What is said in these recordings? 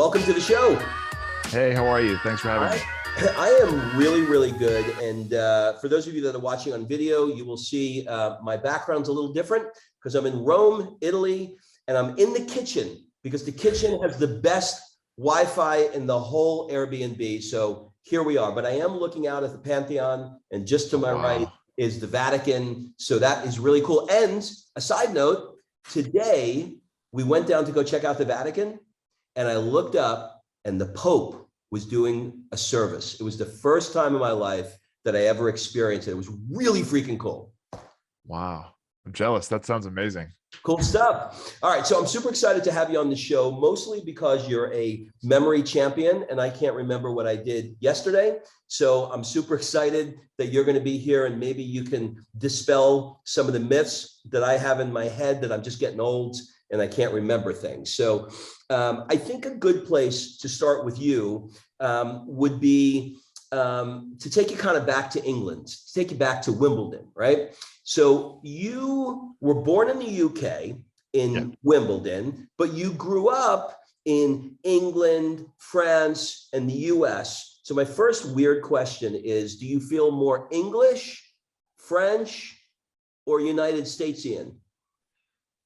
welcome to the show. Hey, how are you? Thanks for having me. I am really, really good. And for those of you that are watching on video, you will see my background's a little different because I'm in Rome, Italy, and I'm in the kitchen because the kitchen has the best Wi-Fi in the whole Airbnb. So here we are. But I am looking out at the Pantheon, and just to my right is the Vatican. So that is really cool. And a side note, today we went down to go check out the Vatican, and I looked up, and the Pope was doing a service. It was the first time in my life that I ever experienced it. It was really freaking cool. Wow. I'm jealous. That sounds amazing. Cool stuff. All right. So I'm super excited to have you on the show, mostly because you're a memory champion and I can't remember what I did yesterday. So I'm super excited that you're going to be here and maybe you can dispel some of the myths that I have in my head that I'm just getting old and I can't remember things. So I think a good place to start with you would be to take you kind of back to England, to take you back to Wimbledon, right? So you were born in the UK in Wimbledon, but you grew up in England, France, and the US. So my first weird question is, do you feel more English, French, or United Statesian?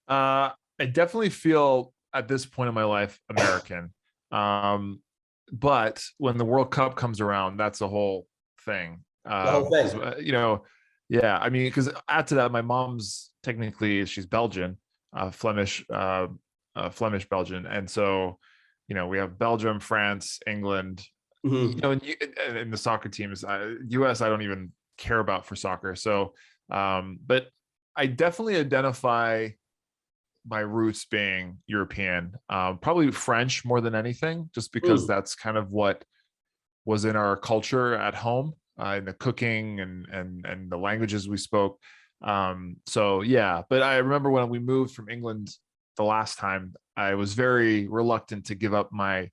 I definitely feel at this point in my life American. But when the World Cup comes around, that's a whole thing. The whole thing. You know, yeah, I mean, because add to that, my mom's technically she's Belgian, Flemish Belgian, and so you know we have Belgium, France, England. You know, and the soccer teams, U.S. I don't even care about for soccer. So, but I definitely identify my roots being European, probably French more than anything, just because that's kind of what was in our culture at home. In the cooking and the languages we spoke. So yeah, but I remember when we moved from England the last time, I was very reluctant to give up my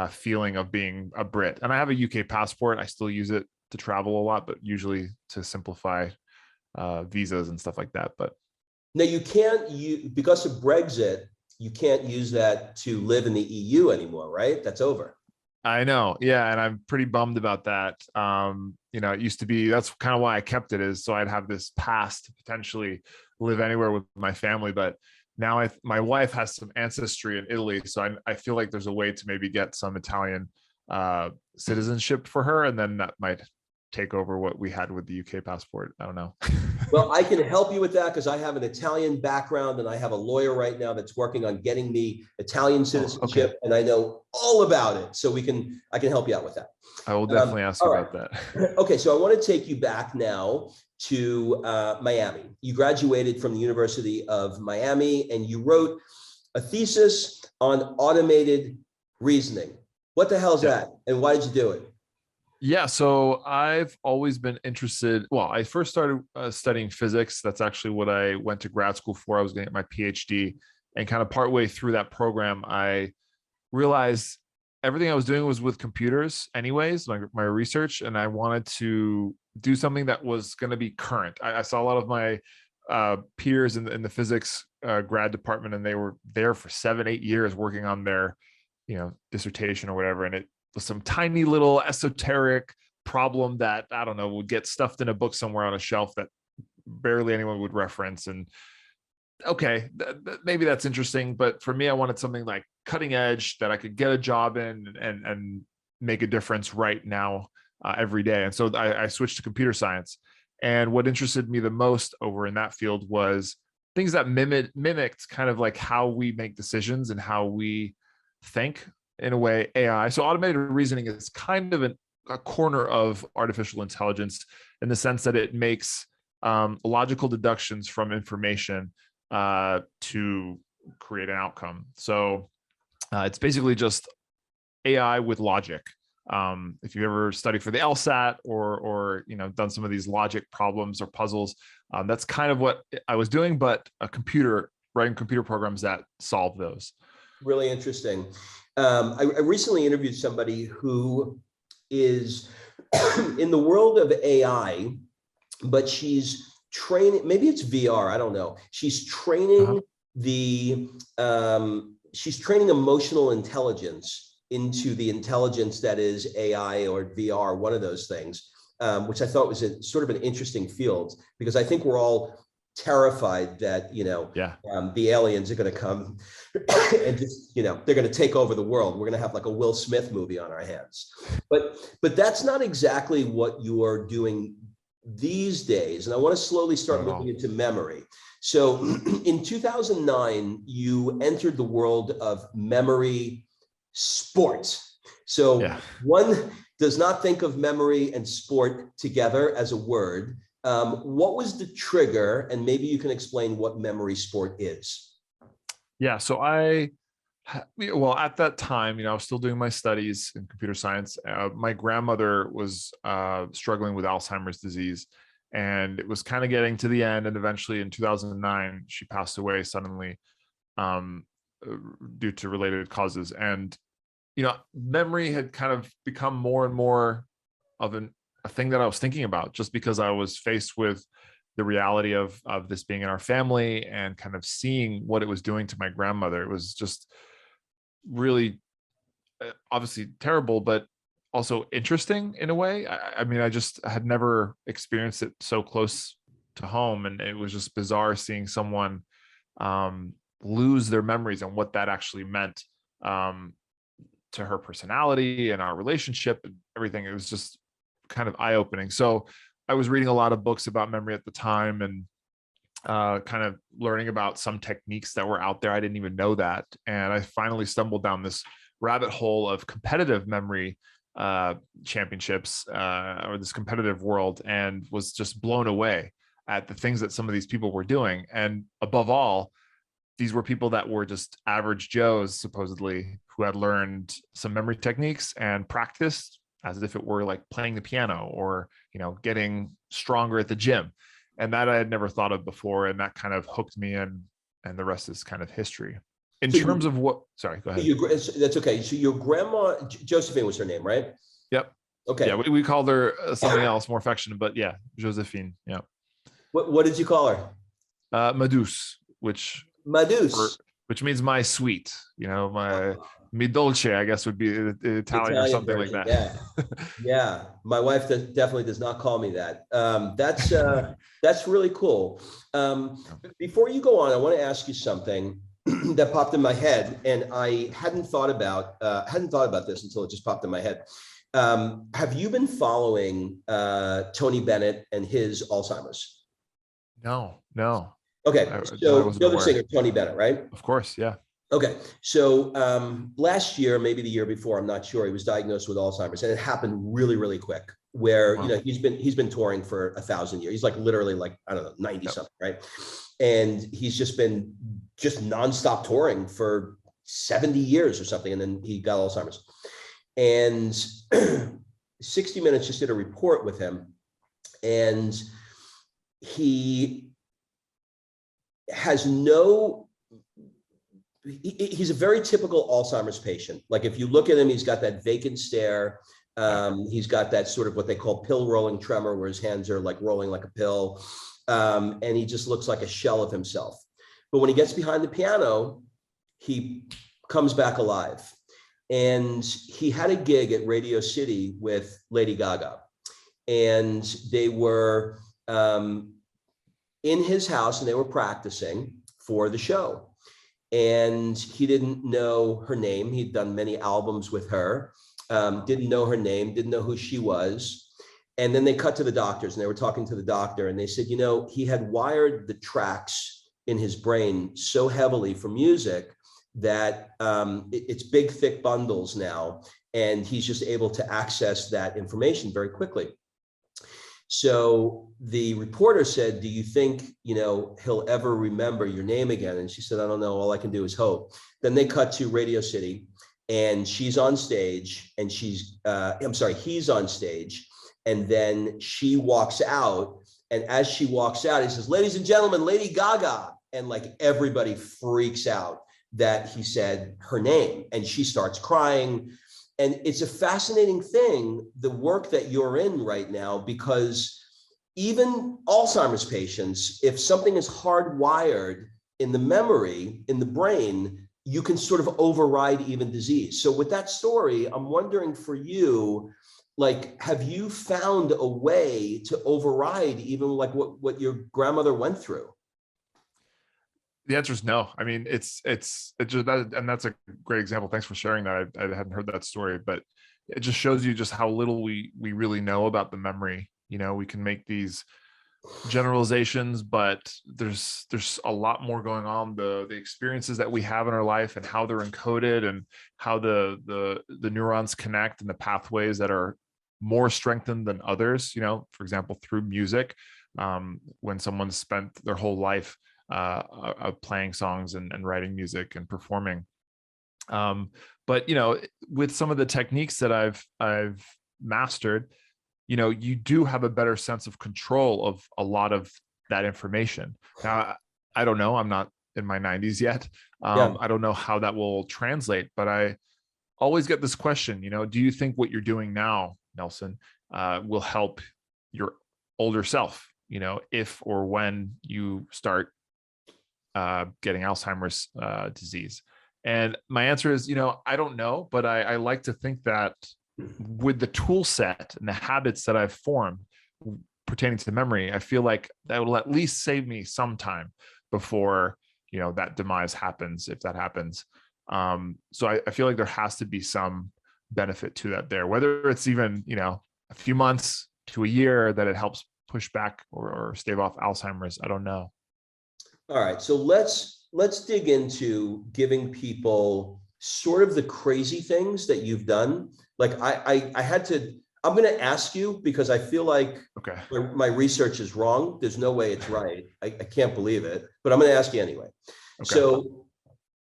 feeling of being a Brit. And I have a UK passport. I still use it to travel a lot, but usually to simplify visas and stuff like that. But now you can't, because of Brexit, you can't use that to live in the EU anymore, right? That's over. I know. Yeah. And I'm pretty bummed about that. You know, it used to be, that's kind of why I kept it, is so I'd have this pass to potentially live anywhere with my family. But now my wife has some ancestry in Italy. So I feel like there's a way to maybe get some Italian citizenship for her. And then that might take over what we had with the UK passport. I don't know. Well, I can help you with that because I have an Italian background and I have a lawyer right now that's working on getting me Italian citizenship, and I know all about it. So I can help you out with that. I will definitely ask you about that. Okay, so I want to take you back now to Miami. You graduated from the University of Miami and you wrote a thesis on automated reasoning. What the hell is that? And why did you do it? Yeah, so I've always been interested. Well, I first started studying physics. That's actually what I went to grad school for. I was going to get my PhD, and kind of partway through that program, I realized everything I was doing was with computers anyways, my research, and I wanted to do something that was going to be current. I saw a lot of my peers in the physics grad department, and they were there for 7-8 years working on their, dissertation or whatever, and it was some tiny little esoteric problem that, I don't know, would get stuffed in a book somewhere on a shelf that barely anyone would reference. And okay, maybe that's interesting. But for me, I wanted something like cutting edge that I could get a job in and make a difference right now, every day. And so I switched to computer science. And what interested me the most over in that field was things that mimicked kind of like how we make decisions and how we think. In a way, AI. So automated reasoning is kind of a corner of artificial intelligence in the sense that it makes logical deductions from information to create an outcome. So it's basically just AI with logic. If you ever studied for the LSAT or done some of these logic problems or puzzles, that's kind of what I was doing, but writing computer programs that solve those. Really interesting. I recently interviewed somebody who is in the world of AI, but she's training, maybe it's VR, I don't know. She's training she's training emotional intelligence into the intelligence that is AI or VR, one of those things, which I thought was sort of an interesting field, because I think we're all terrified that, the aliens are going to come and just, they're going to take over the world. We're going to have like a Will Smith movie on our hands. But that's not exactly what you are doing these days. And I want to slowly start looking into memory. So in 2009, you entered the world of memory sports. So one does not think of memory and sport together as a word. What was the trigger? And maybe you can explain what memory sport is. Yeah, so at that time, I was still doing my studies in computer science. My grandmother was struggling with Alzheimer's disease, and it was kind of getting to the end. And eventually in 2009, she passed away suddenly due to related causes. And, memory had kind of become more and more of a thing that I was thinking about, just because I was faced with the reality of this being in our family and kind of seeing what it was doing to my grandmother. It was just really obviously terrible, but also interesting in a way. I mean, I just had never experienced it so close to home, and it was just bizarre seeing someone lose their memories and what that actually meant to her personality and our relationship and everything. It was just kind of eye-opening. So I was reading a lot of books about memory at the time, and kind of learning about some techniques that were out there. I didn't even know that. And I finally stumbled down this rabbit hole of competitive memory championships, or this competitive world, and was just blown away at the things that some of these people were doing. And above all, these were people that were just average Joes, supposedly, who had learned some memory techniques and practiced as if it were like playing the piano or, getting stronger at the gym. And that I had never thought of before. And that kind of hooked me in, and the rest is kind of history. In terms of what, sorry, go ahead. That's okay. So your grandma, Josephine was her name, right? Yep. Okay. Yeah, we called her something else, more affectionate, but yeah, Josephine. Yeah. What did you call her? Madus, which means my sweet, my mi dolce, I guess would be Italian or something version, like that. Yeah. My wife definitely does not call me that. That's really cool. Before you go on, I want to ask you something that popped in my head, and I hadn't thought about this until it just popped in my head. Have you been following Tony Bennett and his Alzheimer's? No. Okay, so the other singer, Tony Bennett, right? Of course, yeah. Okay, so last year, maybe the year before, I'm not sure, he was diagnosed with Alzheimer's, and it happened really, really quick. Where he's been touring for 1,000 years. He's like literally like, I don't know, 90 something, right? And he's just been nonstop touring for 70 years or something, and then he got Alzheimer's. And 60 Minutes just did a report with him, and he has he's a very typical Alzheimer's patient. Like if you look at him, he's got that vacant stare. He's got that sort of what they call pill rolling tremor, where his hands are like rolling like a pill. And he just looks like a shell of himself. But when he gets behind the piano, he comes back alive. And he had a gig at Radio City with Lady Gaga. And they were in his house, and they were practicing for the show. And he didn't know her name. He'd done many albums with her, didn't know her name, didn't know who she was. And then they cut to the doctors, and they were talking to the doctor, and they said, he had wired the tracks in his brain so heavily for music that it's big, thick bundles now, and he's just able to access that information very quickly. So the reporter said, do you think, he'll ever remember your name again? And she said, I don't know. All I can do is hope. Then they cut to Radio City, and she's on stage, and he's on stage. And then she walks out. And as she walks out, he says, ladies and gentlemen, Lady Gaga. And like everybody freaks out that he said her name, and she starts crying. And it's a fascinating thing, the work that you're in right now, because even Alzheimer's patients, if something is hardwired in the memory, in the brain, you can sort of override even disease. So with that story, I'm wondering for you, like, have you found a way to override even like what your grandmother went through? The answer is no. I mean, it's just that, and that's a great example. Thanks for sharing that. I hadn't heard that story, but it just shows you just how little we really know about the memory. You know, we can make these generalizations, but there's a lot more going on. The experiences that we have in our life and how they're encoded and how the neurons connect and the pathways that are more strengthened than others. You know, for example, through music, when someone's spent their whole life playing songs and writing music and performing. But you know, with some of the techniques that I've mastered, you know, you do have a better sense of control of a lot of that information. Now, I don't know, I'm not in my 90s yet. Yeah. I don't know how that will translate, but I always get this question, you know, do you think what you're doing now, Nelson, will help your older self, you know, if or when you start getting Alzheimer's disease? And my answer is, you know, I don't know, but I like to think that with the tool set and the habits that I've formed pertaining to memory, I feel like that will at least save me some time before, you know, that demise happens, if that happens. So I feel like there has to be some benefit to that there, whether it's even, you know, a few months to a year that it helps push back or stave off Alzheimer's. I don't know. All right, so let's dig into giving people sort of the crazy things that you've done. Like I had to, I'm going to ask you because I feel like Okay. my research is wrong. There's no way it's right. I can't believe it, but I'm going to ask you anyway. Okay. So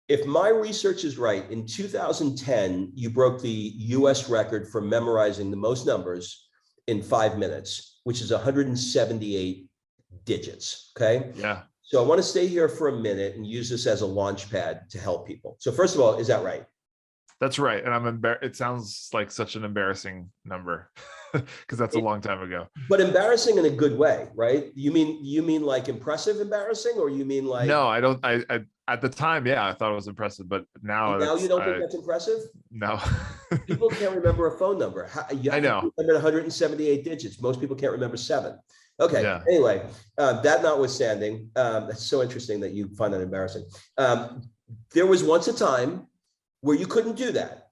if my research is right, in 2010, you broke the US record for memorizing the most numbers in 5 minutes, which is 178 digits. Okay. Yeah. So I want to stay here for a minute and use this as a launch pad to help people. So first of all, is that right? That's right. And I'm it sounds like such an embarrassing number because that's a long time ago. But embarrassing in a good way, right? You mean like impressive embarrassing, or you mean like No, I don't. I at the time, yeah, I thought it was impressive, but now you don't think that's impressive? No. People can't remember a phone number. You have I know. to remember 178 digits. Most people can't remember 7. Okay. Yeah. Anyway, that notwithstanding, that's so interesting that you find that embarrassing. There was once a time where you couldn't do that,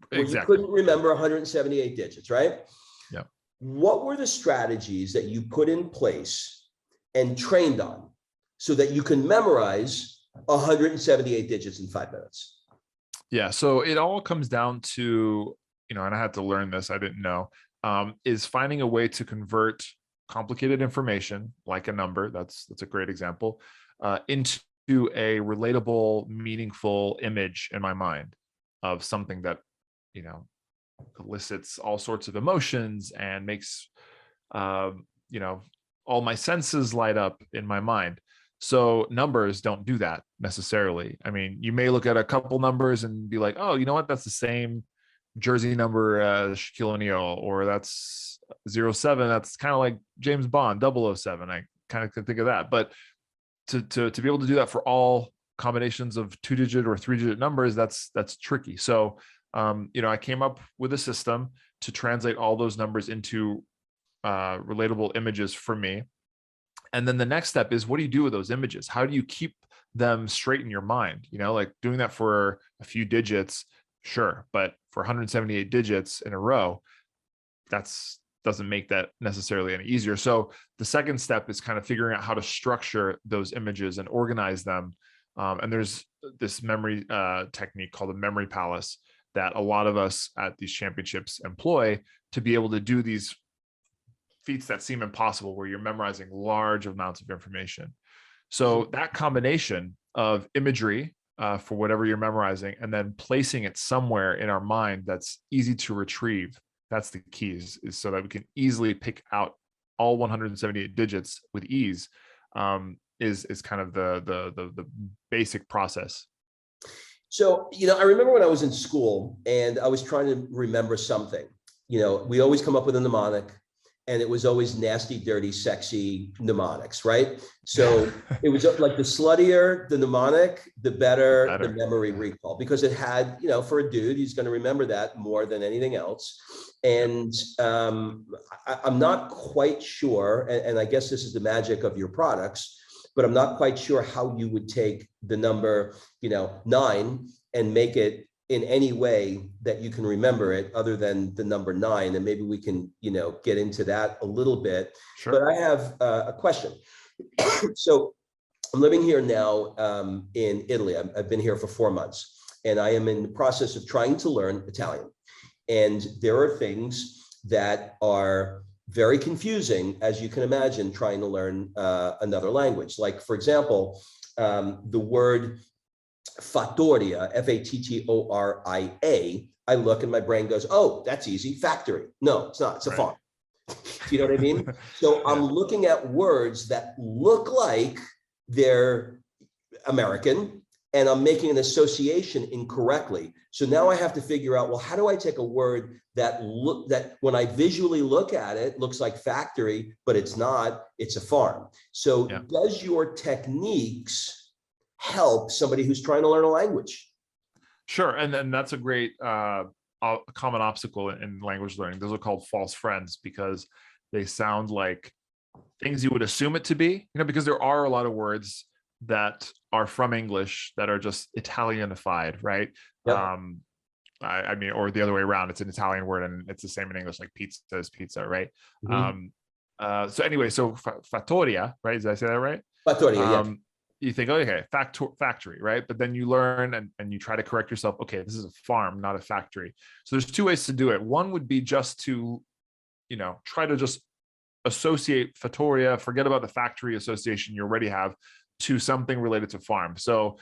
where Exactly. you couldn't remember 178 digits, right? Yeah. What were the strategies that you put in place and trained on so that you can memorize 178 digits in 5 minutes? Yeah. So it all comes down to, you know, and I had to learn this, I didn't know, is finding a way to convert complicated information like a number, that's a great example, into a relatable, meaningful image in my mind of something that, you know, elicits all sorts of emotions and makes, you know, all my senses light up in my mind. So numbers don't do that necessarily. I mean, you may look at a couple numbers and be like, oh, you know what? That's the same jersey number as Shaquille O'Neal, or that's 07. That's kind of like James Bond, 007. I kind of could think of that. But to be able to do that for all combinations of 2-digit or 3-digit numbers, that's tricky. So, you know, I came up with a system to translate all those numbers into relatable images for me. And then the next step is, what do you do with those images? How do you keep them straight in your mind? You know, like doing that for a few digits, sure, but for 178 digits in a row, doesn't make that necessarily any easier. So the second step is kind of figuring out how to structure those images and organize them. And there's this memory technique called the memory palace that a lot of us at these championships employ to be able to do these feats that seem impossible, where you're memorizing large amounts of information. So that combination of imagery for whatever you're memorizing, and then placing it somewhere in our mind that's easy to retrieve, that's the key, is so that we can easily pick out all 178 digits with ease, is kind of the basic process. So, you know, I remember when I was in school and I was trying to remember something. You know, we always come up with a mnemonic, and it was always nasty, dirty, sexy mnemonics, right? So it was like the sluttier the mnemonic, the better the memory recall, because it had, you know, for a dude, he's going to remember that more than anything else. And I'm not quite sure, and I guess this is the magic of your products, but I'm not quite sure how you would take the number, you know, 9 and make it in any way that you can remember it other than the number 9. And maybe we can, you know, get into that a little bit. Sure. But I have a question. So I'm living here now in Italy. I've been here for 4 months, and I am in the process of trying to learn Italian. And there are things that are very confusing, as you can imagine, trying to learn another language. Like, for example, the word fattoria, Fattoria, I look and my brain goes, oh, that's easy, factory. No, it's not, it's a farm. Do you know what I mean? So I'm looking at words that look like they're American, and I'm making an association incorrectly. So now I have to figure out, well, how do I take a word that when I visually look at it, looks like factory, but it's not, it's a farm. So does your techniques help somebody who's trying to learn a language? Sure. And that's a great common obstacle in language learning. Those are called false friends, because they sound like things you would assume it to be, you know, because there are a lot of words that are from English that are just Italianified, right? Yep. I mean, or the other way around, it's an Italian word and it's the same in English, like pizza is pizza, right? Mm-hmm. So anyway, so fattoria, right? Did I say that right? Fattoria, yeah. You think, okay, factory, right? But then you learn and you try to correct yourself. Okay, this is a farm, not a factory. So there's 2 ways to do it. One would be just to, you know, try to just associate fattoria, forget about the factory association you already have, to something related to farm. So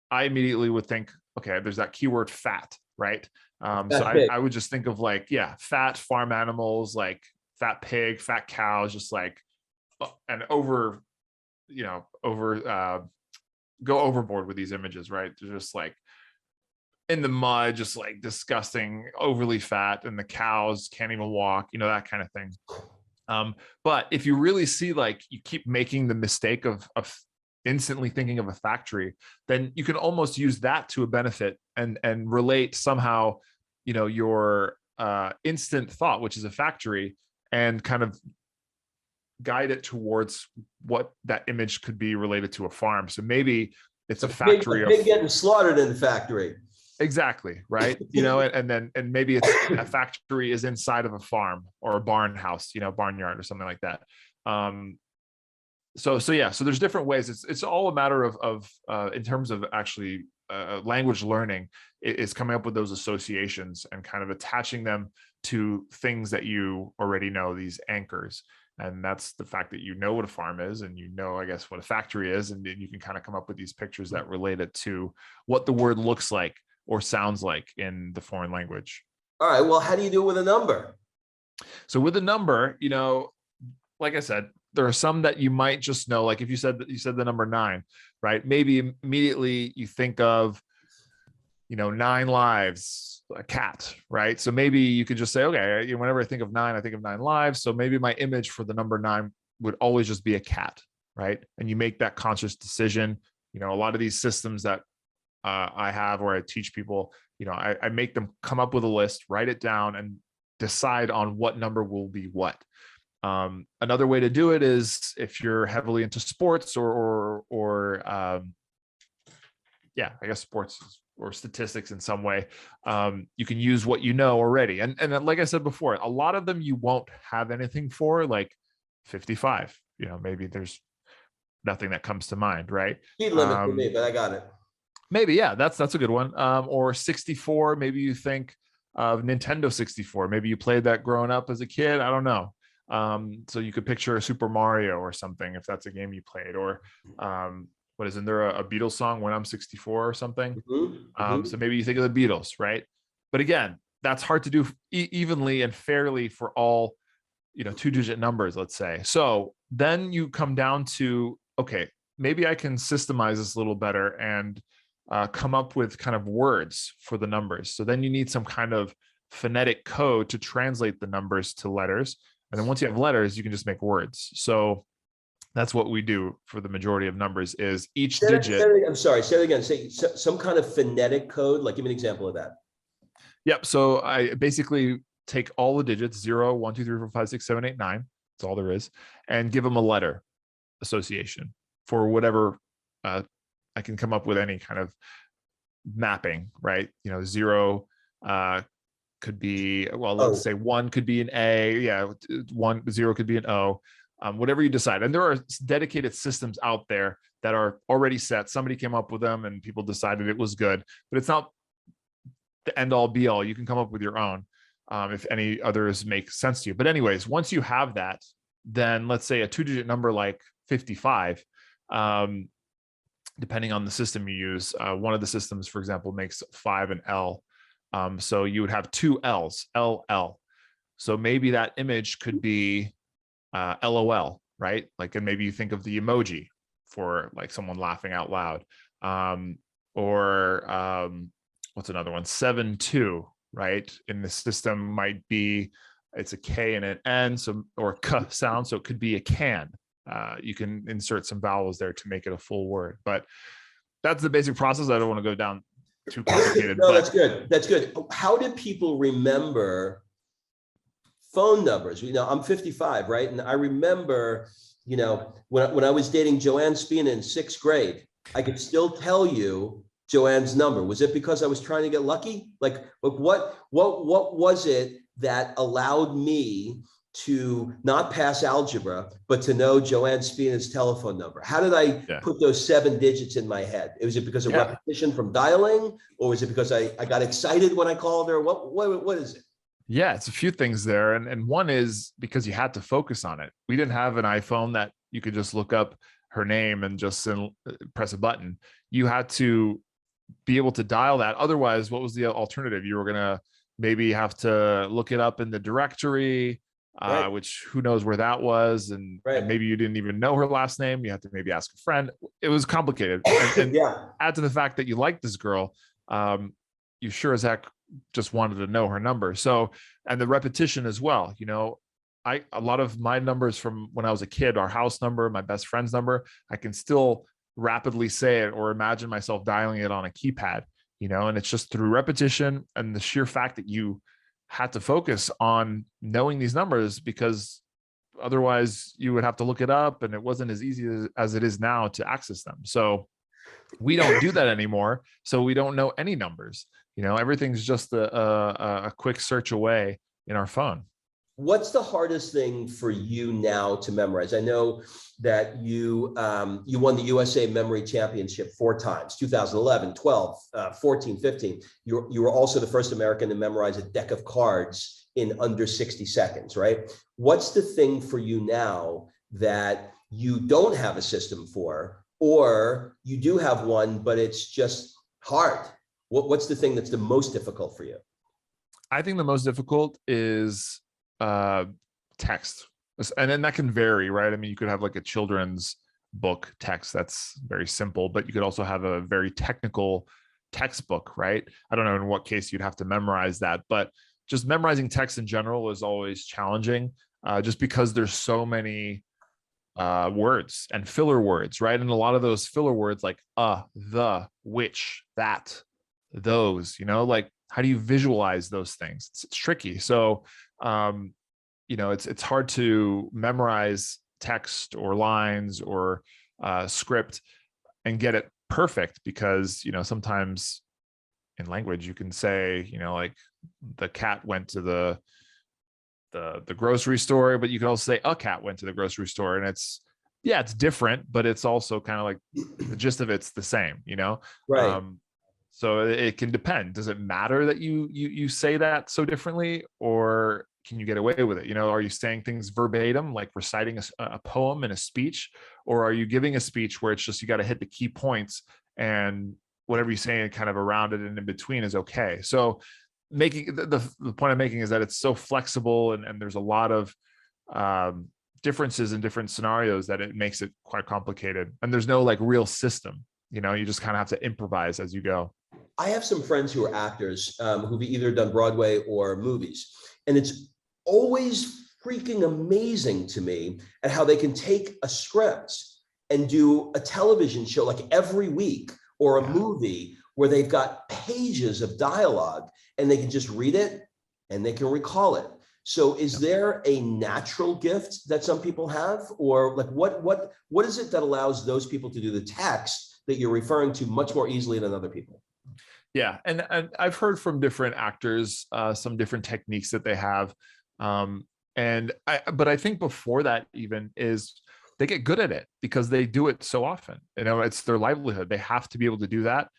I immediately would think, okay, there's that keyword fat, right? So I would just think of like, fat farm animals, like fat pig, fat cows, just like, and go overboard with these images, right? They're just like in the mud, just like disgusting, overly fat, and the cows can't even walk, you know, that kind of thing. But if you really see, like, you keep making the mistake of instantly thinking of a factory, then you can almost use that to a benefit and relate somehow, you know, your instant thought, which is a factory, and kind of guide it towards what that image could be related to a farm. So maybe it's a factory of getting slaughtered in the factory. Exactly, right? You know, and maybe it's a factory is inside of a farm or a barn house, you know, barnyard or something like that. So there's different ways. It's all a matter of in terms of actually language learning, is coming up with those associations and kind of attaching them to things that you already know, these anchors. And that's the fact that you know what a farm is, and you know, I guess, what a factory is, and then you can kind of come up with these pictures that relate it to what the word looks like or sounds like in the foreign language. All right. Well, how do you do it with a number? So with a number, you know, like I said, there are some that you might just know. Like if you said the number 9, right? Maybe immediately you think of, you know, 9 lives, a cat, right? So maybe you could just say, okay, whenever I think of 9, I think of 9 lives. So maybe my image for the number 9 would always just be a cat, right? And you make that conscious decision. You know, a lot of these systems that I have, where I teach people, you know, I make them come up with a list, write it down, and decide on what number will be what. Another way to do it is if you're heavily into sports or I guess sports or statistics in some way, you can use what you know already. And like I said before, a lot of them you won't have anything for, like 55, you know, maybe there's nothing that comes to mind, right? Speed limit for me, but I got it. Maybe, yeah, that's a good one. Or 64, maybe you think of Nintendo 64. Maybe you played that growing up as a kid. I don't know. So you could picture a Super Mario or something, if that's a game you played, or isn't there a Beatles song, When I'm 64 or something? So maybe you think of the Beatles, right? But again, that's hard to do evenly and fairly for all, you know, 2-digit numbers, let's say. So then you come down to, okay, maybe I can systemize this a little better and come up with kind of words for the numbers. So then you need some kind of phonetic code to translate the numbers to letters. And then once you have letters, you can just make words. So that's what we do for the majority of numbers is each digit. I'm sorry, say it again. Say some kind of phonetic code. Like, give me an example of that. Yep. So I basically take all the digits 0, 1, 2, 3, 4, 5, 6, 7, 8, 9. That's all there is. And give them a letter association for whatever I can come up with any kind of mapping, right? 0 could be, well, let's say 1 could be an A. Yeah. 0 could be an O. Whatever you decide. And there are dedicated systems out there that are already set. Somebody came up with them and people decided it was good, but it's not the end all be all. You can come up with your own if any others make sense to you. But anyways, once you have that, then let's say a 2-digit number like 55, depending on the system you use. One of the systems, for example, makes 5 an L. So you would have 2 L's, LL. So maybe that image could be LOL, right? Like, and maybe you think of the emoji for like someone laughing out loud. What's another one? 7-2, right? In the system might be, it's a K and an N, so, or K sound. So it could be a can. You can insert some vowels there to make it a full word, but that's the basic process. I don't want to go down too complicated. No, that's good. That's good. How do people remember phone numbers? I'm 55, right? And I remember, when I was dating Joanne Spina in 6th grade, I could still tell you Joanne's number. Was it because I was trying to get lucky? Like what was it that allowed me to not pass algebra, but to know Joanne Spina's telephone number? How did I put those 7 digits in my head? Was it because of repetition from dialing, or was it because I got excited when I called her? What is it? Yeah, it's a few things there. And one is because you had to focus on it. We didn't have an iPhone that you could just look up her name and just press a button. You had to be able to dial that. Otherwise, what was the alternative? You were going to maybe have to look it up in the directory, which who knows where that was. And maybe you didn't even know her last name. You had to maybe ask a friend. It was complicated. And add to the fact that you liked this girl. You sure as heck just wanted to know her number. So, and the repetition as well, a lot of my numbers from when I was a kid, our house number, my best friend's number, I can still rapidly say it or imagine myself dialing it on a keypad, and it's just through repetition and the sheer fact that you had to focus on knowing these numbers, because otherwise you would have to look it up and it wasn't as easy as it is now to access them. So we don't do that anymore. So we don't know any numbers. Everything's just a quick search away in our phone. What's the hardest thing for you now to memorize? I know that you won the USA Memory Championship 4 times, 2011, 12, 14, 15. You were also the first American to memorize a deck of cards in under 60 seconds, right? What's the thing for you now that you don't have a system for, or you do have one, but it's just hard? What's the thing that's the most difficult for you? I think the most difficult is text, and then that can vary, right? I mean, you could have like a children's book text that's very simple, but you could also have a very technical textbook, right? I don't know in what case you'd have to memorize that, but just memorizing text in general is always challenging, just because there's so many words and filler words, right? And a lot of those filler words like the, which, that, those, like, how do you visualize those things? It's tricky. So, it's hard to memorize text or lines or script and get it perfect, because, sometimes in language you can say, like the cat went to the grocery store, but you can also say a cat went to the grocery store, and it's different, but it's also kind of like the gist of it's the same, Right. So it can depend. Does it matter that you say that so differently, or can you get away with it? Are you saying things verbatim, like reciting a poem in a speech, or are you giving a speech where it's just, you got to hit the key points and whatever you say kind of around it and in between is okay. So making the point I'm making is that it's so flexible, and there's a lot of differences in different scenarios that it makes it quite complicated. And there's no like real system, you just kind of have to improvise as you go. I have some friends who are actors who've either done Broadway or movies, and it's always freaking amazing to me at how they can take a script and do a television show like every week, or a movie where they've got pages of dialogue and they can just read it and they can recall it. So is there a natural gift that some people have, or like what is it that allows those people to do the text that you're referring to much more easily than other people? Yeah, and I've heard from different actors some different techniques that they have, but I think before that even is they get good at it because they do it so often. You know, it's their livelihood. They have to be able to do that.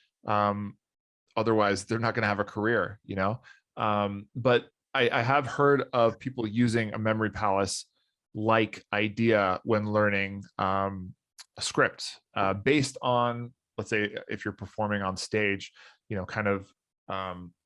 Otherwise, they're not going to have a career. You know, but I have heard of people using a memory palace like idea when learning a script based on, let's say, if you're performing on stage, you know, kind of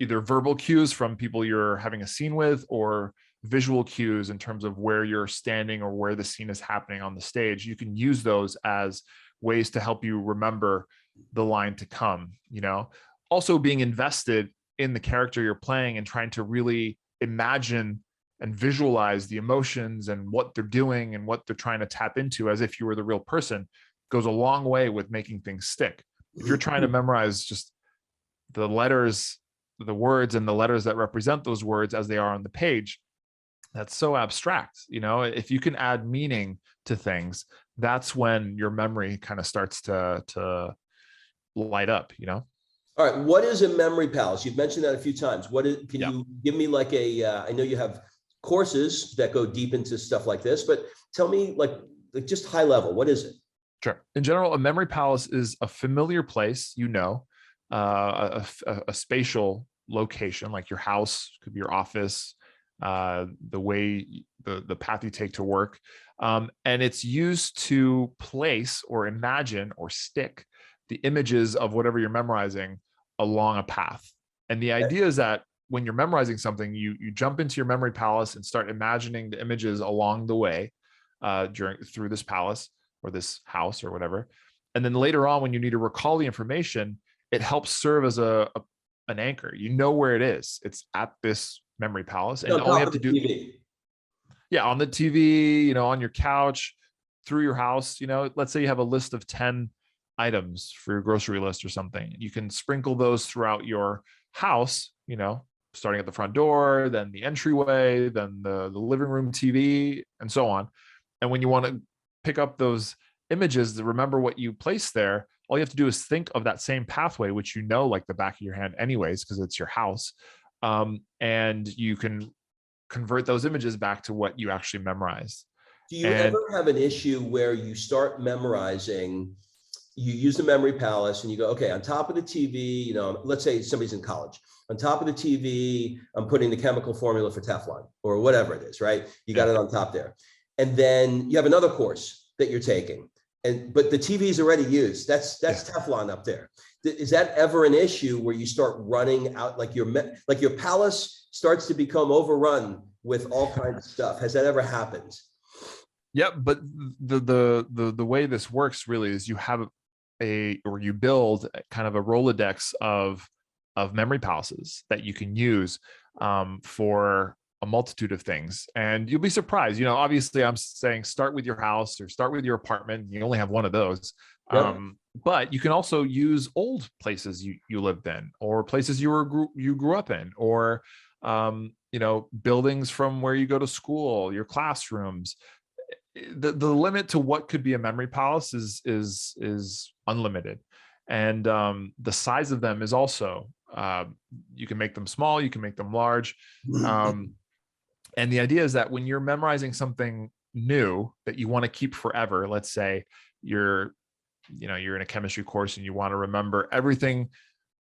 either verbal cues from people you're having a scene with, or visual cues in terms of where you're standing or where the scene is happening on the stage. You can use those as ways to help you remember the line to come, you know. Also being invested in the character you're playing and trying to really imagine and visualize the emotions and what they're doing and what they're trying to tap into as if you were the real person goes a long way with making things stick. If you're trying to memorize just the letters, the words and the letters that represent those words as they are on the page, that's so abstract. You know, if you can add meaning to things, that's when your memory kind of starts to light up, you know? All right. What is a memory palace? You've mentioned that a few times. Can you give me like I know you have courses that go deep into stuff like this, but tell me like just high level, what is it? Sure. In general, a memory palace is a familiar place, you know, a spatial location, like your house, could be your office, the way the path you take to work, and it's used to place or imagine or stick the images of whatever you're memorizing along a path. And the idea is that when you're memorizing something, you jump into your memory palace and start imagining the images along the way through this palace or this house or whatever. And then later on, when you need to recall the information, it helps serve as an anchor. You know where it is. It's at this memory palace, and all you have to do, on the TV, you know, on your couch, through your house. You know, let's say you have a list of 10 items for your grocery list or something. You can sprinkle those throughout your house, you know, starting at the front door, then the entryway, then the living room TV, and so on. And when you want to pick up those images to remember what you placed there, all you have to do is think of that same pathway, which you know like the back of your hand anyways, because it's your house. And you can convert those images back to what you actually memorized. Do you ever have an issue where you start memorizing, you use the memory palace and you go, okay, on top of the TV, you know, let's say somebody's in college, on top of the TV, I'm putting the chemical formula for Teflon or whatever it is, right? You got it on top there. And then you have another course that you're taking, but the TV is already used. That's Teflon up there. Is that ever an issue where you start running out, like your palace starts to become overrun with all kinds of stuff? Has that ever happened? Yep, but the way this works really is you have you build kind of a Rolodex of memory palaces that you can use for a multitude of things, and you'll be surprised. You know, obviously I'm saying start with your house or start with your apartment. You only have one of those. Yep. But you can also use old places you lived in, or places you grew up in, or you know, buildings from where you go to school, your classrooms. The limit to what could be a memory palace is unlimited, and the size of them is also you can make them small, you can make them large, and the idea is that when you're memorizing something new that you want to keep forever, let's say you're in a chemistry course and you want to remember everything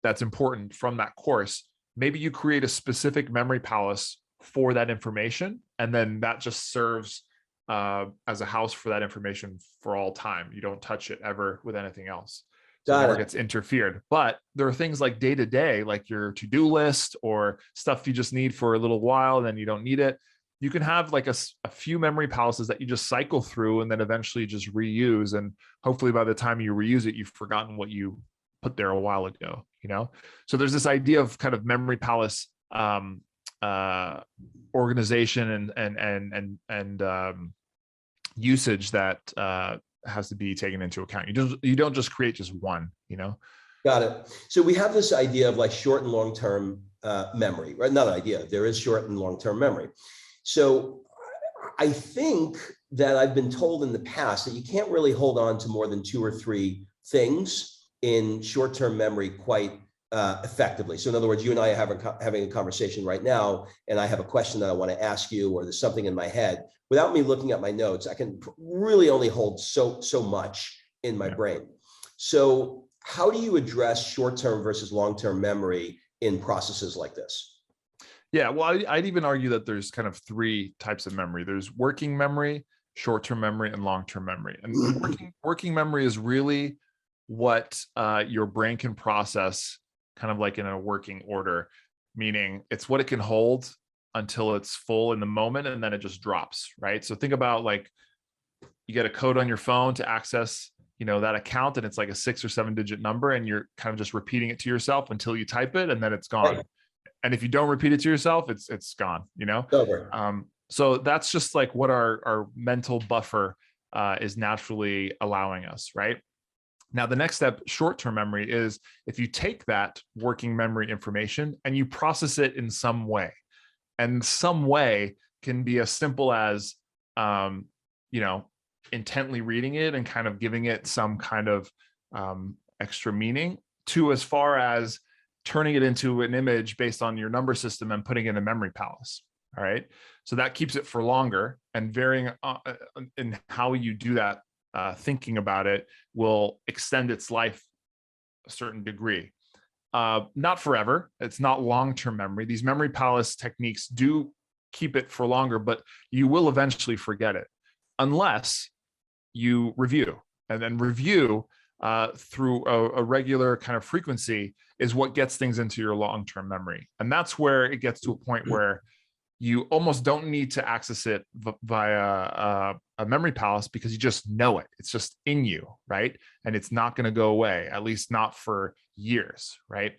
that's important from that course, maybe you create a specific memory palace for that information, and then that just serves as a house for that information for all time. You don't touch it ever with anything else. So it never gets interfered. But there are things like day to day, like your to-do list or stuff you just need for a little while, then you don't need it. You can have like a few memory palaces that you just cycle through and then eventually just reuse. And hopefully by the time you reuse it, you've forgotten what you put there a while ago, you know? So there's this idea of kind of memory palace organization and usage that has to be taken into account. You don't just create just one, you know. Got it. So we have this idea of like short and long-term memory, right? Not an idea. There is short and long-term memory. So I think that I've been told in the past that you can't really hold on to more than 2 or 3 things in short-term memory quite effectively. So in other words, you and I are having a conversation right now, and I have a question that I want to ask you, or there's something in my head. Without me looking at my notes, I can really only hold so much in my brain. So how do you address short-term versus long-term memory in processes like this? Yeah, well, I'd even argue that there's kind of 3 types of memory. There's working memory, short-term memory, and long-term memory. And working memory is really what your brain can process kind of like in a working order, meaning it's what it can hold until it's full in the moment, and then it just drops, right? So think about like you get a code on your phone to access, you know, that account, and it's like a 6 or 7 digit number, and you're kind of just repeating it to yourself until you type it, and then it's gone. Right. And if you don't repeat it to yourself, it's gone, you know? Over. So that's just like what our mental buffer is naturally allowing us, right? Now, the next step, short-term memory, is if you take that working memory information and you process it in some way. And some way can be as simple as, you know, intently reading it and kind of giving it some kind of extra meaning, to as far as turning it into an image based on your number system and putting it in a memory palace. All right. So that keeps it for longer, and varying in how you do that, thinking about it will extend its life a certain degree. Not forever. It's not long-term memory. These memory palace techniques do keep it for longer, but you will eventually forget it unless you review. And then review through a regular kind of frequency is what gets things into your long-term memory. And that's where it gets to a point where you almost don't need to access it via a memory palace, because you just know it. It's just in you, right? And it's not going to go away, at least not for years, right?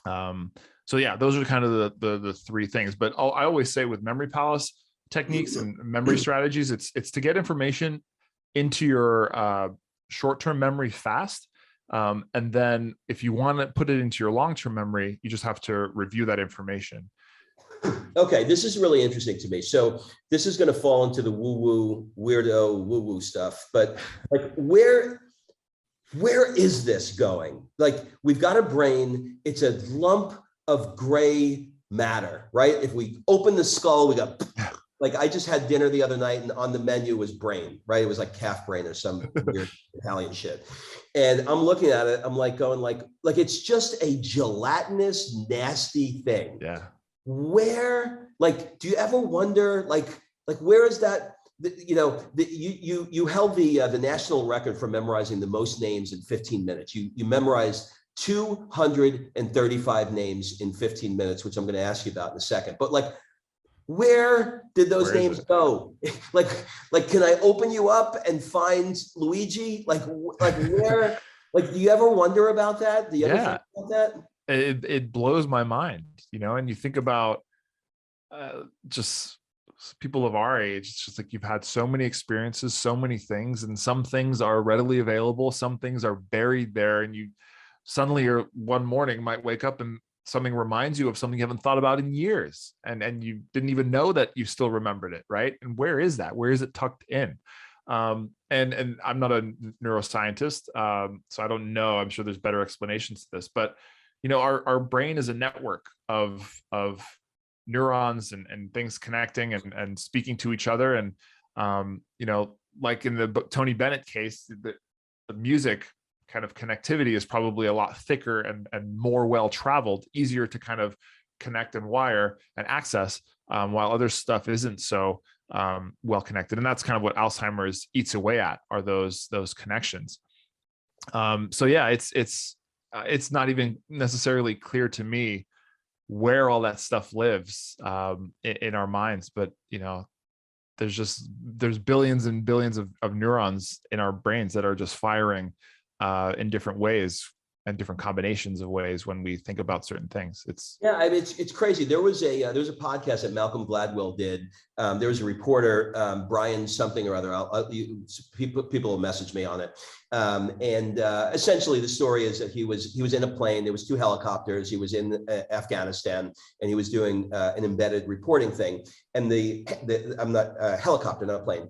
So yeah, those are kind of the 3 things. But I always say with memory palace techniques and memory strategies, it's to get information into your short-term memory fast. And then if you want to put it into your long-term memory, you just have to review that information. Okay, this is really interesting to me. So this is going to fall into the woo-woo, weirdo, woo-woo stuff. But like, where is this going? Like, we've got a brain. It's a lump of gray matter, right? If we open the skull, we got, like, I just had dinner the other night, and on the menu was brain, right? It was like calf brain or some weird Italian shit. And I'm looking at it, I'm like going like it's just a gelatinous, nasty thing. Yeah. Where, like, do you ever wonder, like where is that? You know, you held the national record for memorizing the most names in 15 minutes. You memorized 235 names in 15 minutes, which I'm going to ask you about in a second. But like, where did those names go? like, can I open you up and find Luigi? Like where? Like, do you ever wonder about that? Do you ever think about that? It blows my mind, you know. And you think about just people of our age. It's just like you've had so many experiences, so many things, and some things are readily available, some things are buried there, and you suddenly, or one morning, might wake up and something reminds you of something you haven't thought about in years, and you didn't even know that you still remembered it, right? And where is that? Where is it tucked in? And I'm not a neuroscientist, so I don't know. I'm sure there's better explanations to this, but you know, our brain is a network of neurons and things connecting and speaking to each other. And you know, like in the Tony Bennett case, the music kind of connectivity is probably a lot thicker and more well-traveled, easier to kind of connect and wire and access, while other stuff isn't so well connected. And that's kind of what Alzheimer's eats away at, are those connections. So yeah, it's not even necessarily clear to me where all that stuff lives in our minds, but you know, there's billions and billions of neurons in our brains that are just firing in different ways, and different combinations of ways when we think about certain things. Yeah, I mean, it's crazy. There was a podcast that Malcolm Gladwell did. There was a reporter, Brian something or other. People will message me on it. And essentially, the story is that he was in a plane. There was two helicopters. He was in Afghanistan, and he was doing an embedded reporting thing. And I'm not a helicopter, not a plane.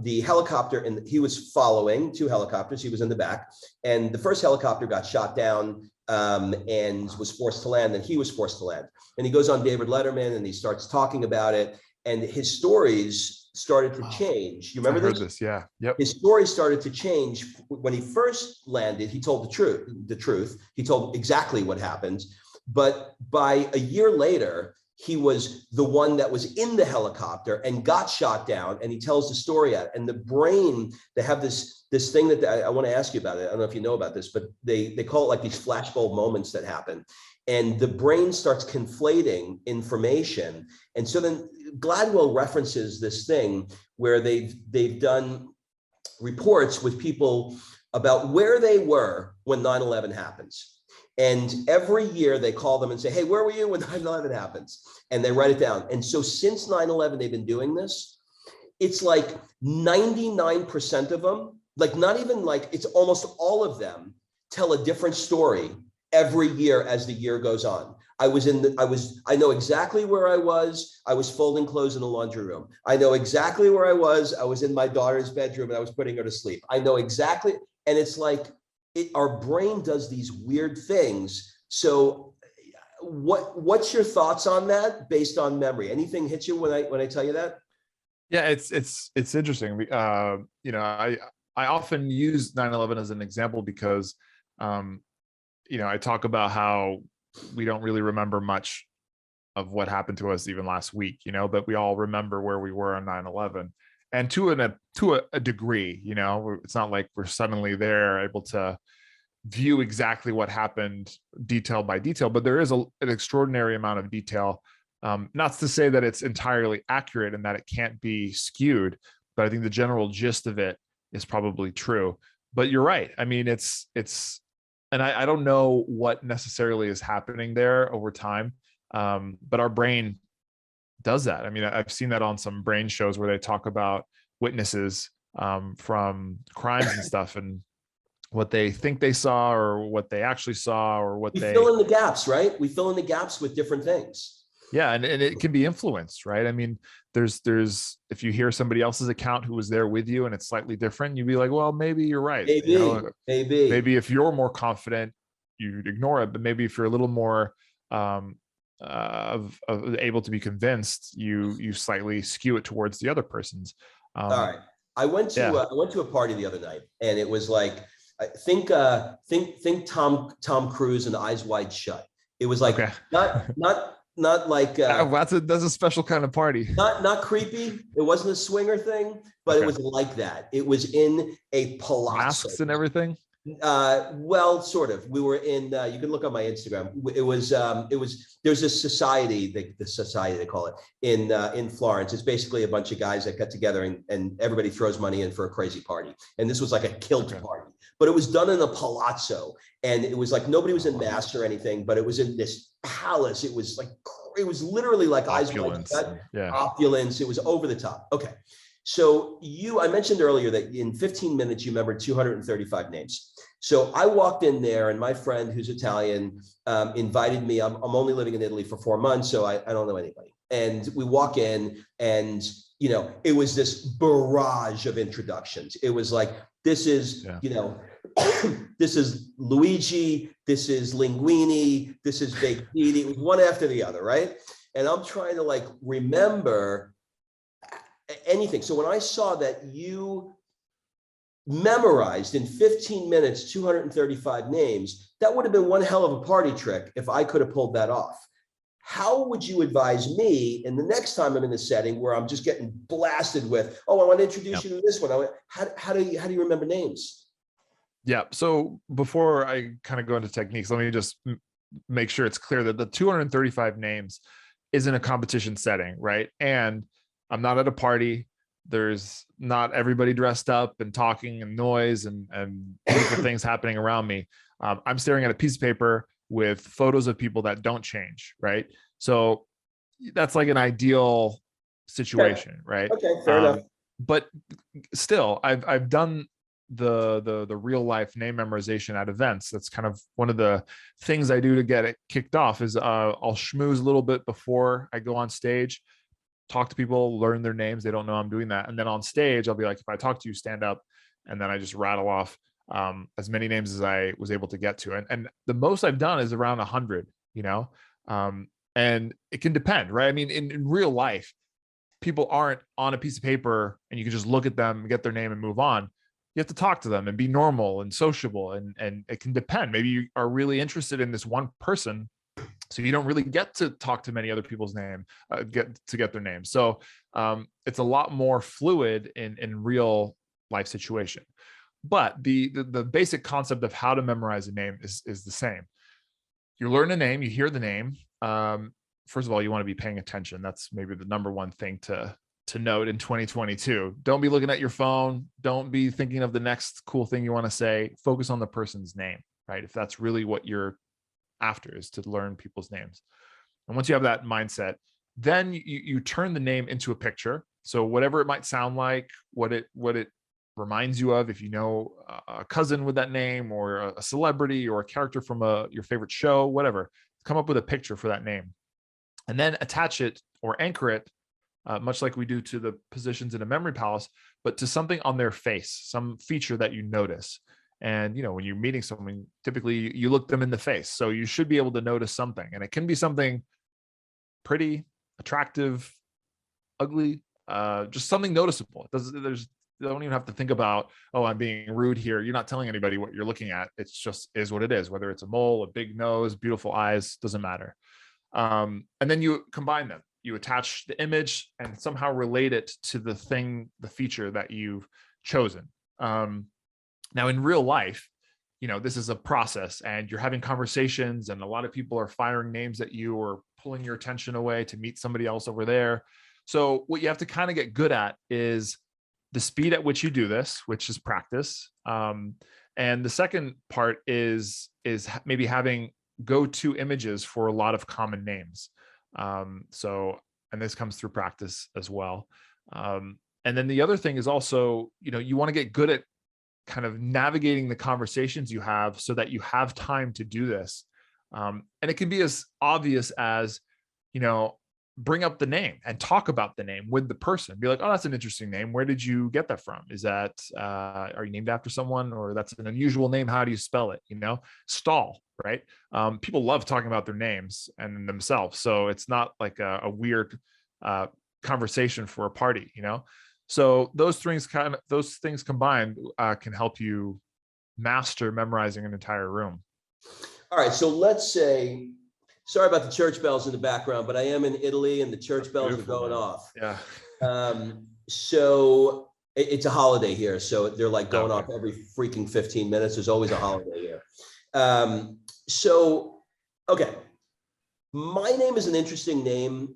The helicopter, and he was following two helicopters. He was in the back, and the first helicopter got shot down and was forced to land, and he was forced to land. And he goes on David Letterman, and he starts talking about it, and his stories started to change. You remember this? Yeah. Yep. His story started to change. When he first landed, he told the truth. He told exactly what happened. But by a year later, he was the one that was in the helicopter and got shot down, and he tells the story out. And the brain, they have this thing that I want to ask you about it. I don't know if you know about this, but they call it like these flashbulb moments that happen. And the brain starts conflating information. And so then Gladwell references this thing where they've done reports with people about where they were when 9/11 happens. And every year they call them and say, hey, where were you when 9/11 happens? And they write it down. And so since 9/11, they've been doing this. It's like 99% of them, like not even like, it's almost all of them tell a different story every year as the year goes on. I know exactly where I was. I was folding clothes in the laundry room. I know exactly where I was in my daughter's bedroom and I was putting her to sleep. I know exactly. And it's like, our brain does these weird things. So what's your thoughts on that based on memory? Anything hit you when I tell you that? Yeah, it's interesting. I often use 9/11 as an example because, I talk about how we don't really remember much of what happened to us even last week, but we all remember where we were on 9/11. And to a degree, it's not like we're suddenly there able to view exactly what happened detail by detail, but there is an extraordinary amount of detail. Not to say that it's entirely accurate and that it can't be skewed, but I think the general gist of it is probably true. But you're right. I mean, and I don't know what necessarily is happening there over time, but our brain does that. I mean, I've seen that on some brain shows where they talk about witnesses from crimes and stuff, and what they think they saw or what they actually saw or what we they fill in the gaps, right? We fill in the gaps with different things. Yeah, and it can be influenced, right? I mean, there's if you hear somebody else's account who was there with you and it's slightly different, you'd be like, well, maybe you're right. Maybe if you're more confident, you'd ignore it, but maybe if you're a little more of able to be convinced, you slightly skew it towards the other person's. All right, I went to a party the other night, and it was like, think Tom Cruise and Eyes Wide Shut. It was like not like that's a special kind of party. Not creepy. It wasn't a swinger thing, but it was like that. It was in a palazzo. Masks and everything. Well, sort of. We were in. You can look on my Instagram. It was. There's this society. The society they call it in Florence. It's basically a bunch of guys that got together and everybody throws money in for a crazy party. And this was like a kilt party, but it was done in a palazzo, and it was like nobody was in masks or anything, but it was in this palace. It was literally like opulence. Eyes Wide Shut. Opulence. It was over the top. Okay. So I mentioned earlier that in 15 minutes, you remembered 235 names. So I walked in there, and my friend who's Italian invited me. I'm only living in Italy for 4 months, so I don't know anybody. And we walk in, and it was this barrage of introductions. It was like, this is this is Luigi, this is Linguini, this is Baked-Eaty. It was one after the other, right? And I'm trying to remember anything. So when I saw that you memorized in 15 minutes 235 names, that would have been one hell of a party trick if I could have pulled that off. How would you advise me in the next time I'm in a setting where I'm just getting blasted with, I want to introduce you to this one. How do you remember names? Yeah. So before I kind of go into techniques, let me just make sure it's clear that the 235 names is in a competition setting, right? And I'm not at a party. there's not everybody dressed up and talking and noise and beautiful things happening around me. I'm staring at a piece of paper with photos of people that don't change, right? So that's like an ideal situation, right? Okay, fair enough. But still, I've done the real life name memorization at events. That's kind of one of the things I do to get it kicked off. Is I'll schmooze a little bit before I go on stage, talk to people, learn their names. They don't know I'm doing that, and then on stage, I'll be like, if I talk to you, stand up, and then I just rattle off as many names as I was able to get to, and the most I've done is around 100. And it can depend, right? I mean, in real life, people aren't on a piece of paper and you can just look at them, get their name, and move on. You have to talk to them and be normal and sociable, and it can depend. Maybe you are really interested in this one person, so you don't really get to talk to many other people's name, get their names. So it's a lot more fluid in real life situation. But the basic concept of how to memorize a name is the same. You learn a name, you hear the name. First of all, you want to be paying attention. That's maybe the number one thing to note in 2022. Don't be looking at your phone. Don't be thinking of the next cool thing you want to say. Focus on the person's name, right? If that's really what you're after, is to learn people's names. And once you have that mindset, then you turn the name into a picture. So whatever it might sound like, what it reminds you of, if you know a cousin with that name, or a celebrity, or a character from your favorite show, whatever, come up with a picture for that name, and then attach it or anchor it, much like we do to the positions in a memory palace, but to something on their face, some feature that you notice. And when you're meeting someone, typically you look them in the face, so you should be able to notice something, and it can be something pretty, attractive, ugly, just something noticeable. You don't even have to think about, oh, I'm being rude here. You're not telling anybody what you're looking at. It's just is what it is. Whether it's a mole, a big nose, beautiful eyes, doesn't matter. And then you combine them. You attach the image and somehow relate it to the feature that you've chosen. Now, in real life, this is a process, and you're having conversations, and a lot of people are firing names at you or pulling your attention away to meet somebody else over there. So what you have to kind of get good at is the speed at which you do this, which is practice. And the second part is maybe having go-to images for a lot of common names. And this comes through practice as well. And then the other thing is also, you want to get good at kind of navigating the conversations you have so that you have time to do this. And it can be as obvious as, bring up the name and talk about the name with the person. Be like, oh, that's an interesting name. Where did you get that from? Is that, are you named after someone, or that's an unusual name? How do you spell it? Stall, right? People love talking about their names and themselves. So it's not like a weird conversation for a party, So those things combined can help you master memorizing an entire room. All right. So let's say, sorry about the church bells in the background, but I am in Italy and the church bells are going off. Yeah. So it's a holiday here. So they're like going off every freaking 15 minutes. There's always a holiday here. Okay. My name is an interesting name.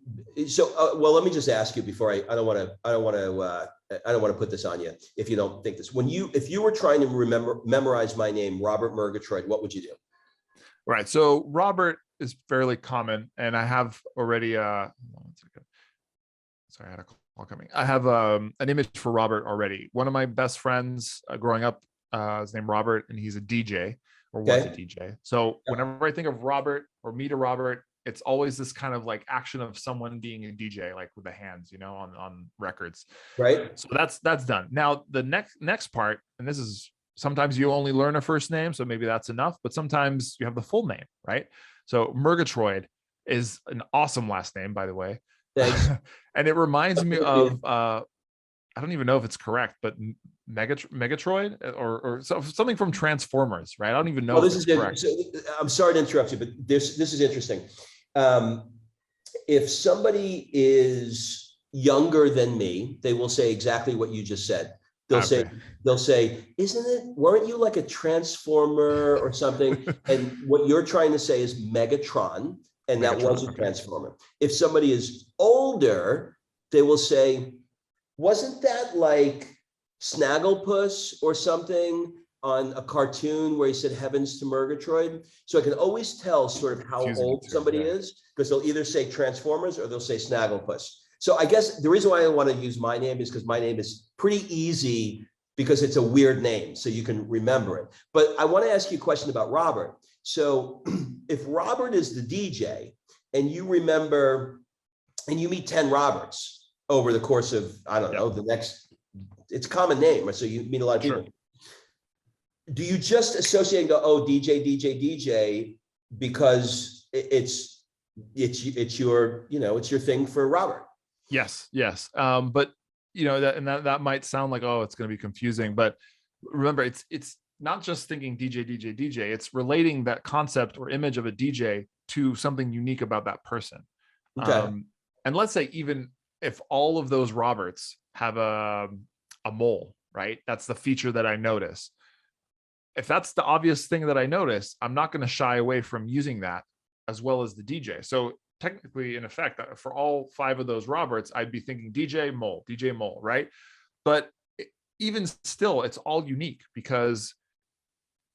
So, well, let me just ask you before I don't want to put this on you if you don't think this. If you were trying to memorize my name, Robert Murgatroyd, what would you do? Right. So Robert is fairly common, and I have already sorry, I had a call coming. I have an image for Robert already. One of my best friends growing up is named Robert, and he's a DJ, or was a DJ. So whenever I think of Robert or meet a Robert, it's always this kind of like action of someone being a DJ, like with the hands, on records. Right. So that's done. Now the next part, and this is, sometimes you only learn a first name, so maybe that's enough, but sometimes you have the full name, right? So Murgatroyd is an awesome last name, by the way. Thanks. And it reminds me of, I don't even know if it's correct, but Megatroid or something from Transformers, right? I don't even know if it's correct. I'm sorry to interrupt you, but this is interesting. If somebody is younger than me, they will say exactly what you just said. They'll say, weren't you like a transformer or something? And what you're trying to say is Megatron, and that was a transformer. If somebody is older, they will say, wasn't that like Snagglepuss or something on a cartoon where he said heavens to Murgatroyd? So I can always tell sort of how Confusing old too, somebody yeah. is, because they'll either say Transformers or they'll say Snagglepuss. So I guess the reason why I want to use my name is because my name is pretty easy because it's a weird name, so you can remember it. But I want to ask you a question about Robert. So if Robert is the DJ and you remember, and you meet 10 Roberts over the course of, I don't know, the next, it's a common name, so you meet a lot of people. Sure. Do you just associate and go, oh, DJ, DJ, DJ, because it's your, you know, it's your thing for Robert? Yes. But you know, that might sound like, oh, it's going to be confusing, but remember, it's not just thinking DJ, DJ, DJ. It's relating that concept or image of a DJ to something unique about that person. Okay. And let's say even if all of those Roberts have a mole, right? That's the feature that I notice. If that's the obvious thing that I notice, I'm not going to shy away from using that as well as the DJ. So technically, in effect, for all 5 of those Roberts, I'd be thinking DJ mole, right? But even still, it's all unique because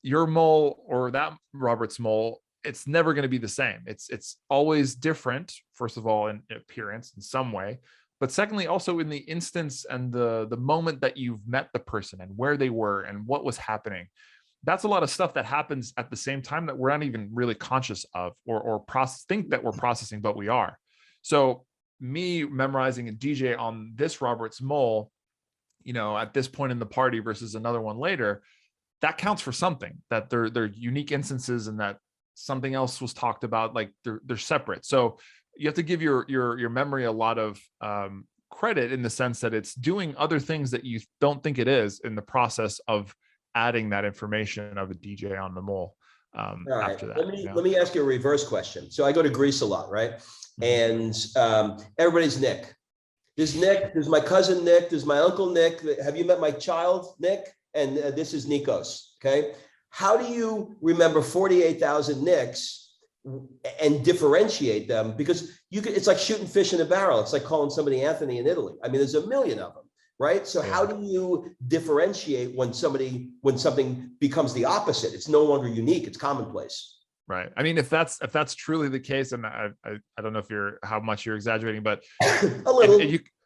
your mole or that Robert's mole, it's never going to be the same. It's always different, first of all, in appearance in some way, but secondly, also in the instance and the moment that you've met the person and where they were and what was happening. That's a lot of stuff that happens at the same time that we're not even really conscious of or think that we're processing, but we are. So me memorizing a DJ on this Robert's mole, you know, at this point in the party versus another one later, that counts for something, that they're unique instances and that something else was talked about, like they're separate. So you have to give your memory a lot of credit in the sense that it's doing other things that you don't think it is in the process of adding that information of a DJ on the mole. All right. After that, Let me ask you a reverse question. So I go to Greece a lot, right? And everybody's Nick. There's my cousin Nick, there's my uncle Nick. Have you met my child Nick? And this is Nikos. Okay. How do you remember 48,000 Nicks and differentiate them? Because it's like shooting fish in a barrel. It's like calling somebody Anthony in Italy. I mean, there's a million of them. Right. So how do you differentiate when something becomes the opposite? It's no longer unique. It's commonplace. Right. I mean, if that's truly the case, and I don't know how much you're exaggerating, but a little.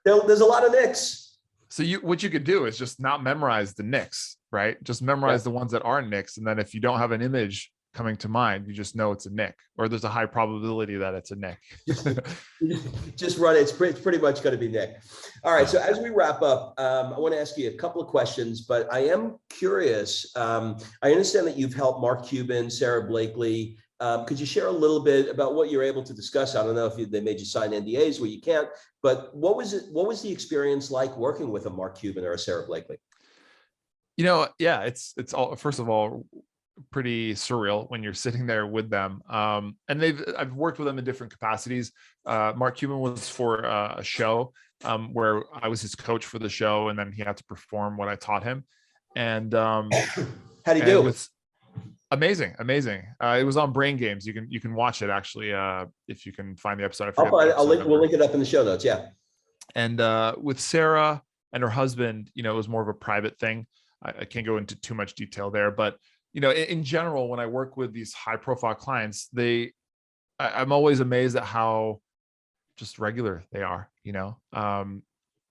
There's a lot of Nicks. So what you could do is just not memorize the Nicks, right? Just memorize the ones that are Nicks, and then if you don't have an image coming to mind, you just know it's a Nick, or there's a high probability that it's a Nick. Just run it. It's pretty much going to be Nick. All right. So as we wrap up, I want to ask you a couple of questions, but I am curious. I understand that you've helped Mark Cuban, Sarah Blakely. Could you share a little bit about what you're able to discuss? I don't know if they made you sign NDAs where you can't, but what was the experience like working with a Mark Cuban or a Sarah Blakely? You know, yeah, it's all, first of all, pretty surreal when you're sitting there with them. And I've worked with them in different capacities. Mark Cuban was for a show where I was his coach for the show, and then he had to perform what I taught him. And how'd he do? It was amazing. It was on Brain Games. You can watch it actually if you can find the episode. We'll link it up in the show notes. Yeah. And with Sarah and her husband, you know, it was more of a private thing. I can't go into too much detail there, but you know, in general, when I work with these high profile clients, I'm always amazed at how just regular they are. You know,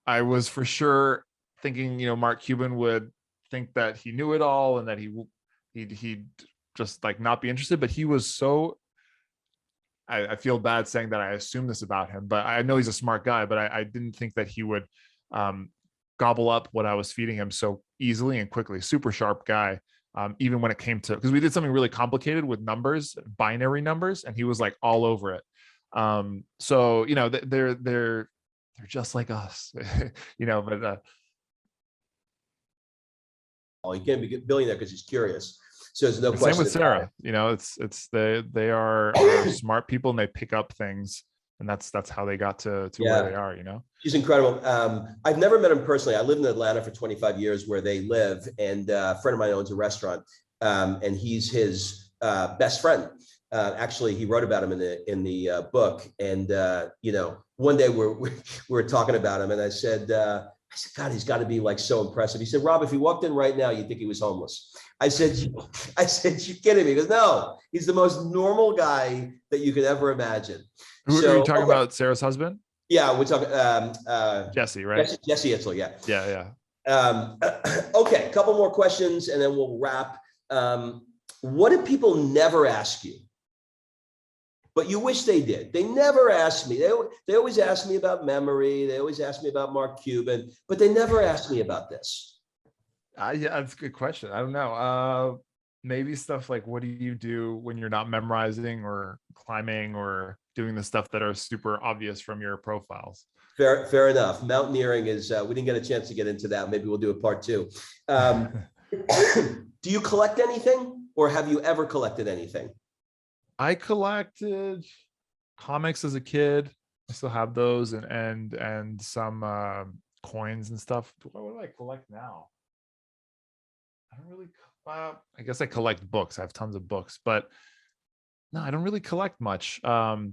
I was for sure thinking, you know, Mark Cuban would think that he knew it all and that he'd just like not be interested, but he was so, I feel bad saying that I assume this about him, but I know he's a smart guy, but I didn't think that he would gobble up what I was feeding him so easily and quickly. Super sharp guy. Even when it came to, because we did something really complicated with numbers, binary numbers, and he was like all over it. So, you know, they're just like us, you know, but he can't be a billionaire because he's curious. So there's no question. Same with Sarah, you know, they are smart people and they pick up things, and that's how they got to where they are, you know. She's incredible. I've never met him personally. I lived in Atlanta for 25 years where they live, and a friend of mine owns a restaurant, and he's his best friend. Actually, he wrote about him in the book. And you know, one day we were talking about him, and I said, I said, God, he's got to be like so impressive. He said, Rob, if he walked in right now, you'd think he was homeless. I said, you're kidding me. He goes, no, he's the most normal guy that you could ever imagine. Who are you talking about? Sarah's husband? Yeah, we're talking Jesse, right? Jesse Itzel, yeah. Yeah. Okay, a couple more questions and then we'll wrap. What do people never ask you? But you wish they did. They never ask me. They always ask me about memory. They always ask me about Mark Cuban, but they never ask me about this. Yeah, that's a good question. I don't know. Maybe stuff like, what do you do when you're not memorizing or climbing or doing the stuff that are super obvious from your profiles? Fair enough. Mountaineering is, we didn't get a chance to get into that. Maybe we'll do a part 2. Do you collect anything, or have you ever collected anything? I collected comics as a kid. I still have those, and some coins and stuff. What do I collect now? I don't really. I guess I collect books. I have tons of books, but no, I don't really collect much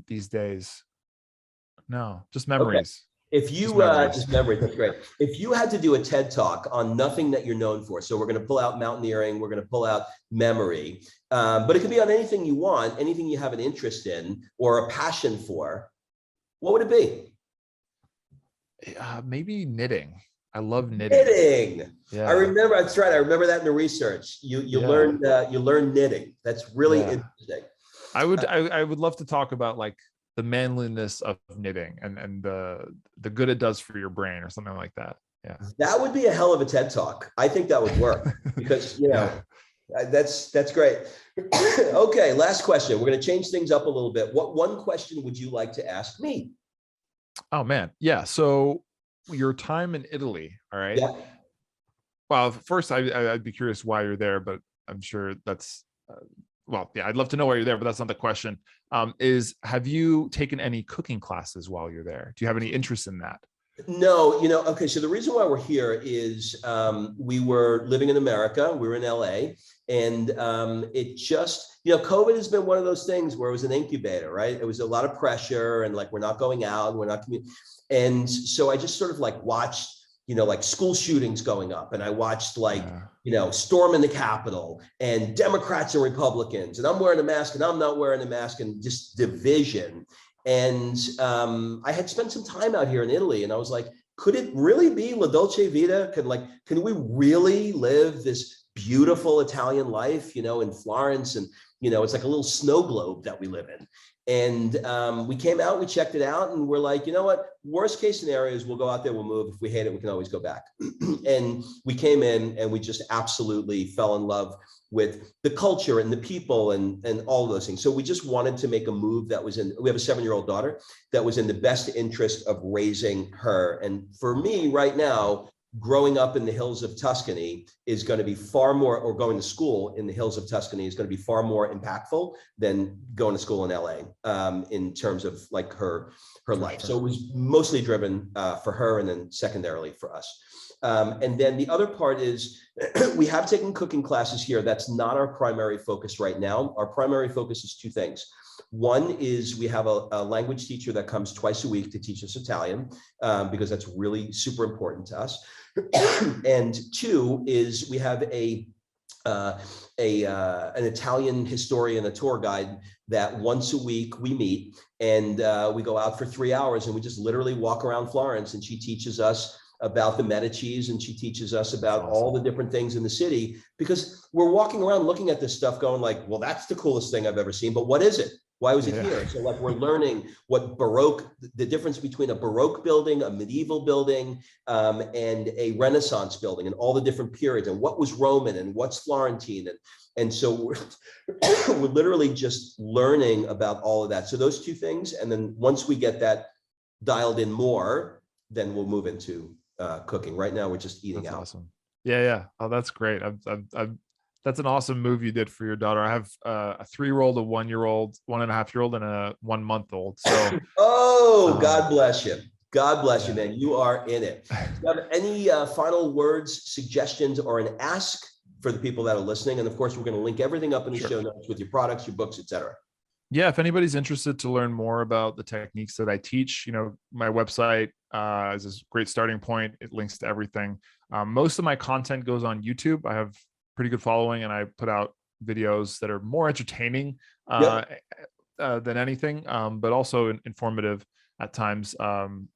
these days. No, just memories. If you just memories, that's great. If you had to do a TED talk on nothing that you're known for, so we're going to pull out mountaineering, we're going to pull out memory, but it could be on anything you want, anything you have an interest in or a passion for, what would it be? Maybe knitting. I love knitting. Knitting. Yeah. I remember. That's right. I remember that in the research. You learn knitting. That's really interesting. I would love to talk about like the manliness of knitting and the good it does for your brain or something like that. Yeah. That would be a hell of a TED talk. I think that would work because, that's great. Okay. Last question. We're going to change things up a little bit. What one question would you like to ask me? Oh man. Yeah. So your time in Italy. All right. Yeah. Well, first I'd be curious why you're there, but I'm sure that's, I'd love to know why you're there, but that's not the question. Have you taken any cooking classes while you're there? Do you have any interest in that? No, okay. So the reason why we're here is we were living in America. We were in LA, and it just, COVID has been one of those things where it was an incubator, right? It was a lot of pressure, and like we're not going out, we're not and so I just sort of like watched, like school shootings going up, and I watched storm in the Capitol and Democrats and Republicans, and I'm wearing a mask and I'm not wearing a mask, and just division. And I had spent some time out here in Italy, and I was like, could it really be La Dolce Vita? Can we really live this beautiful Italian life, in Florence? And, it's like a little snow globe that we live in. And we came out, we checked it out, and we're like, you know what? Worst case scenario is we'll go out there, we'll move. If we hate it, we can always go back. And we came in and we just absolutely fell in love with the culture and the people and all of those things. So we just wanted to make a move that was we have a 7-year-old daughter that was in the best interest of raising her. And for me right now, growing up in the hills of Tuscany is going to be far more, or going to school in the hills of Tuscany is going to be far more impactful than going to school in LA in terms of like her life. Sure. So it was mostly driven for her, and then secondarily for us. And then the other part is we have taken cooking classes here. That's not our primary focus right now. Our primary focus is 2 things. One is we have a language teacher that comes twice a week to teach us Italian, because that's really super important to us. And 2 is we have an Italian historian, a tour guide that once a week we meet, and we go out for 3 hours and we just literally walk around Florence, and she teaches us about the Medicis, and she teaches us about all the different things in the city, because we're walking around looking at this stuff going like, well, that's the coolest thing I've ever seen, but what is it? Why was it here? So like we're learning what the difference between a Baroque building, a medieval building, and a Renaissance building, and all the different periods, and what was Roman and what's Florentine. And so we're literally just learning about all of that. So those 2 things. And then once we get that dialed in more, then we'll move into cooking. Right now, we're just eating out. Awesome. Yeah. Oh, that's great. That's an awesome move you did for your daughter. I have a 3-year-old, a 1-year-old, 1.5-year-old, and a 1-month-old. So, God bless you. God bless you, man. You are in it. Do you have any final words, suggestions, or an ask for the people that are listening? And of course, we're going to link everything up in the show notes with your products, your books, etc. Yeah, if anybody's interested to learn more about the techniques that I teach, my website is a great starting point. It links to everything. Most of my content goes on YouTube. I have pretty good following, and I put out videos that are more entertaining Yep. than anything, but also informative at times on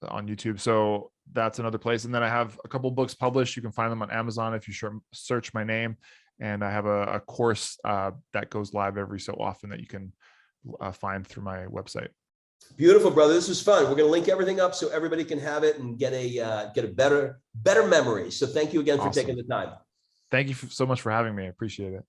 YouTube. So that's another place. And then I have a couple books published. You can find them on Amazon if you search my name. And I have a course that goes live every so often that you can find through my website. Beautiful, brother. This was fun. We're going to link everything up so everybody can have it and get a better memory. So thank you again for Awesome. taking the time. Thank you so much for having me. I appreciate it.